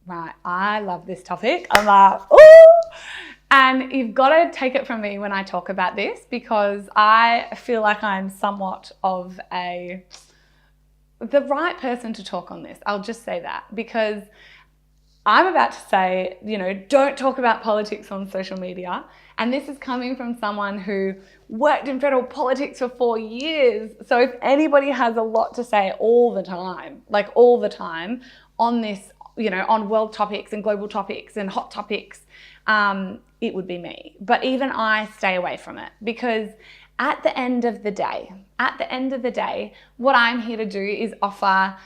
right, I love this topic. I'm like, ooh. And you've got to take it from me when I talk about this, because I feel like I'm somewhat of the right person to talk on this. I'll just say that, because I'm about to say, don't talk about politics on social media. And this is coming from someone who worked in federal politics for 4 years. So if anybody has a lot to say all the time, like all the time on this, on world topics and global topics and hot topics, it would be me. But even I stay away from it, because at the end of the day, what I'm here to do is offer,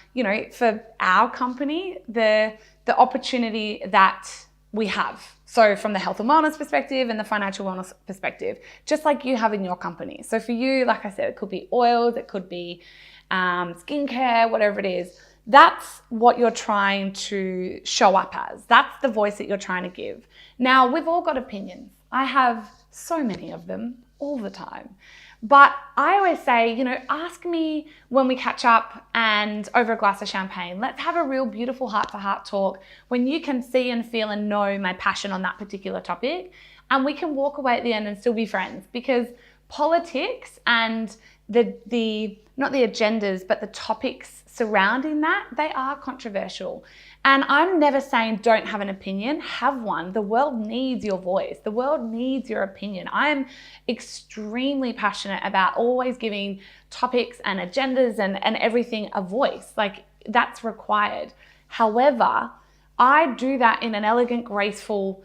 for our company, the opportunity that we have. So from the health and wellness perspective and the financial wellness perspective, just like you have in your company. So for you, like I said, it could be oils, it could be skincare, whatever it is. That's what you're trying to show up as. That's the voice that you're trying to give. Now, we've all got opinions. I have so many of them all the time. But I always say, ask me when we catch up and over a glass of champagne. Let's have a real beautiful heart-to-heart talk when you can see and feel and know my passion on that particular topic. And we can walk away at the end and still be friends, because politics and the not the agendas, but the topics surrounding that, they are controversial. And I'm never saying don't have an opinion, have one. The world needs your voice. The world needs your opinion. I'm extremely passionate about always giving topics and agendas and everything a voice. Like, that's required. However, I do that in an elegant, graceful,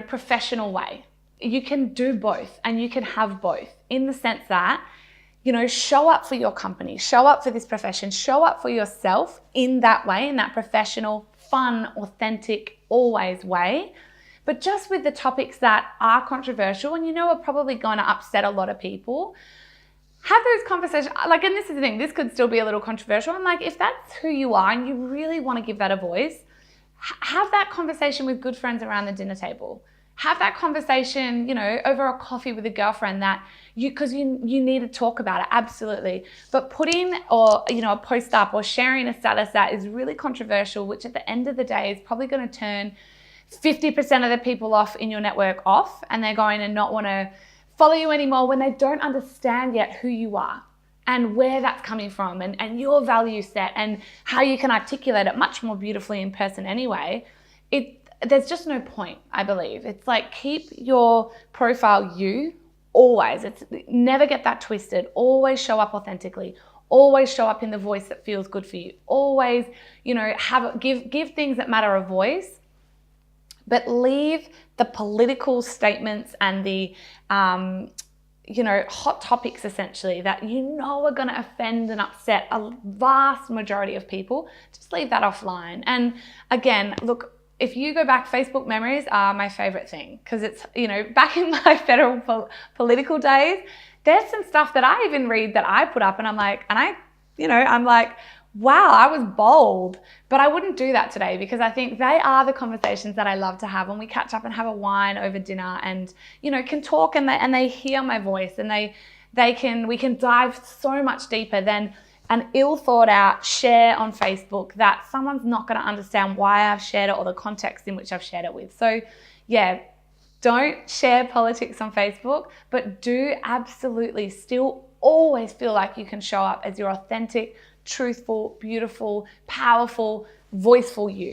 professional way. You can do both, and you can have both, in the sense that, show up for your company, show up for this profession, show up for yourself in that way, in that professional, fun, authentic, always way. But just with the topics that are controversial and are probably going to upset a lot of people, have those conversations. Like, and this is the thing, this could still be a little controversial. I'm like, if that's who you are and you really want to give that a voice, have that conversation with good friends around the dinner table. Have that conversation, over a coffee with a girlfriend because you need to talk about it, absolutely. But putting a post up or sharing a status that is really controversial, which at the end of the day is probably going to turn 50% of the people off in your network off, and they're going to not want to follow you anymore when they don't understand yet who you are and where that's coming from and your value set and how you can articulate it much more beautifully in person anyway. There's just no point, I believe. It's like, keep your profile you always. Never get that twisted. Always show up authentically. Always show up in the voice that feels good for you. Always, give things that matter a voice, but leave the political statements and the hot topics essentially that are going to offend and upset a vast majority of people. Just leave that offline. And again, look, if you go back, Facebook memories are my favorite thing, because it's, back in my federal political days, there's some stuff that I even read that I put up and I'm like, wow, I was bold. But I wouldn't do that today, because I think they are the conversations that I love to have when we catch up and have a wine over dinner and, can talk and they hear my voice and we can dive so much deeper than an ill thought out share on Facebook that someone's not going to understand why I've shared it or the context in which I've shared it with. So yeah, don't share politics on Facebook, but do absolutely still always feel like you can show up as your authentic, truthful, beautiful, powerful, voiceful you.